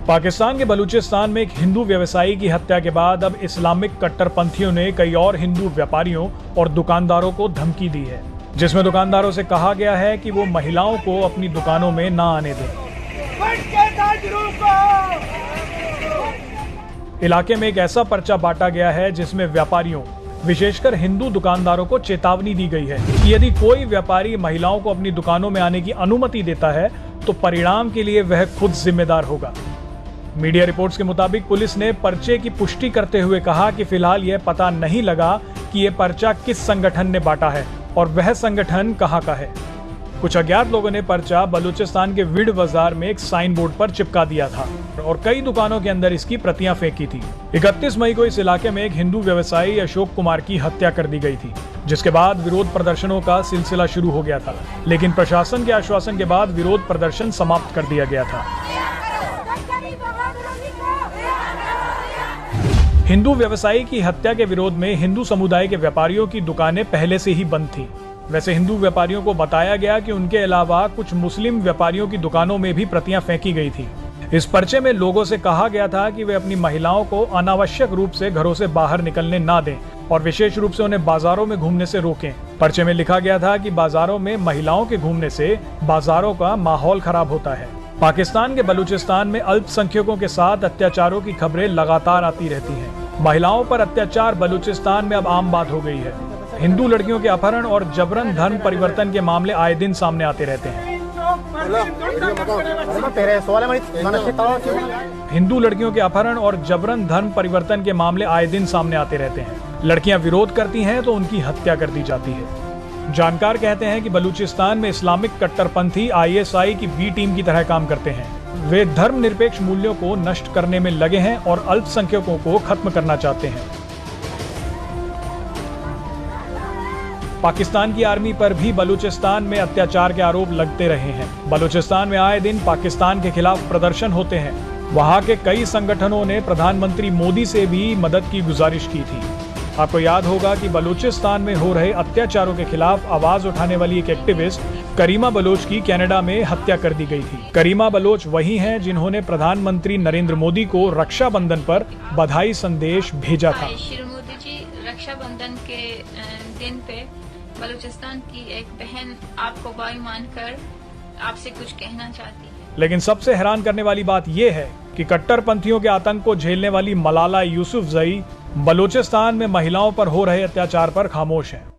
पाकिस्तान के बलूचिस्तान में एक हिंदू व्यवसायी की हत्या के बाद अब इस्लामिक कट्टरपंथियों ने कई और हिंदू व्यापारियों और दुकानदारों को धमकी दी है, जिसमें दुकानदारों से कहा गया है कि वो महिलाओं को अपनी दुकानों में ना आने दें। इलाके में एक ऐसा पर्चा बांटा गया है जिसमें व्यापारियों, विशेषकर हिंदू दुकानदारों को चेतावनी दी गई है कि यदि कोई व्यापारी महिलाओं को अपनी दुकानों में आने की अनुमति देता है तो परिणाम के लिए वह खुद जिम्मेदार होगा। मीडिया रिपोर्ट्स के मुताबिक पुलिस ने पर्चे की पुष्टि करते हुए कहा कि फिलहाल यह पता नहीं लगा कि यह पर्चा किस संगठन ने बांटा है और वह संगठन कहां का है। कुछ अज्ञात लोगों ने पर्चा बलूचिस्तान के विड बाजार में एक साइन बोर्ड पर चिपका दिया था और कई दुकानों के अंदर इसकी प्रतियां फेंकी थी। 31 मई को इस इलाके में एक हिंदू व्यवसायी अशोक कुमार की हत्या कर दी गई थी, जिसके बाद विरोध प्रदर्शनों का सिलसिला शुरू हो गया था, लेकिन प्रशासन के आश्वासन के बाद विरोध प्रदर्शन समाप्त कर दिया गया था। हिंदू व्यवसायी की हत्या के विरोध में हिंदू समुदाय के व्यापारियों की दुकानें पहले से ही बंद थी। वैसे हिंदू व्यापारियों को बताया गया कि उनके अलावा कुछ मुस्लिम व्यापारियों की दुकानों में भी प्रतियां फेंकी गई थी। इस पर्चे में लोगों से कहा गया था कि वे अपनी महिलाओं को अनावश्यक रूप से घरों से बाहर निकलने ना दें और विशेष रूप से उन्हें बाजारों में घूमने से रोकें। पर्चे में लिखा गया था कि बाजारों में महिलाओं के घूमने से बाजारों का माहौल खराब होता है। पाकिस्तान के बलूचिस्तान में अल्पसंख्यकों के साथ अत्याचारों की खबरें लगातार आती रहती हैं। महिलाओं पर अत्याचार बलूचिस्तान में अब आम बात हो गई है। हिंदू लड़कियों के अपहरण और जबरन धर्म परिवर्तन के मामले आए दिन सामने आते रहते हैं। हिंदू लड़कियों के अपहरण और जबरन धर्म परिवर्तन के मामले आए दिन सामने आते रहते हैं। लड़कियां विरोध करती हैं तो उनकी हत्या कर दी जाती है। जानकार कहते हैं कि बलूचिस्तान में इस्लामिक कट्टरपंथी ISI की B टीम की तरह काम करते हैं। वे धर्मनिरपेक्ष मूल्यों को नष्ट करने में लगे हैं और अल्पसंख्यकों को खत्म करना चाहते हैं। पाकिस्तान की आर्मी पर भी बलूचिस्तान में अत्याचार के आरोप लगते रहे हैं। बलूचिस्तान में आए दिन पाकिस्तान के खिलाफ प्रदर्शन होते हैं। वहां के कई संगठनों ने प्रधानमंत्री मोदी से भी मदद की गुजारिश की थी। आपको याद होगा कि बलूचिस्तान में हो रहे अत्याचारों के खिलाफ आवाज उठाने वाली एक एक्टिविस्ट करीमा बलोच की कनाडा में हत्या कर दी गई थी। करीमा बलोच वही हैं जिन्होंने प्रधानमंत्री नरेंद्र मोदी को रक्षाबंधन पर बधाई संदेश भेजा था। श्री मोदी जी, रक्षाबंधन के दिन पे बलूचिस्तान की एक बहन आपको भाई मानकर आपसे कुछ कहना चाहती है। लेकिन सबसे हैरान करने वाली बात यह है कि कट्टरपंथियों के आतंक को झेलने वाली मलाला यूसुफजई बलूचिस्तान में महिलाओं पर हो रहे अत्याचार पर खामोश हैं।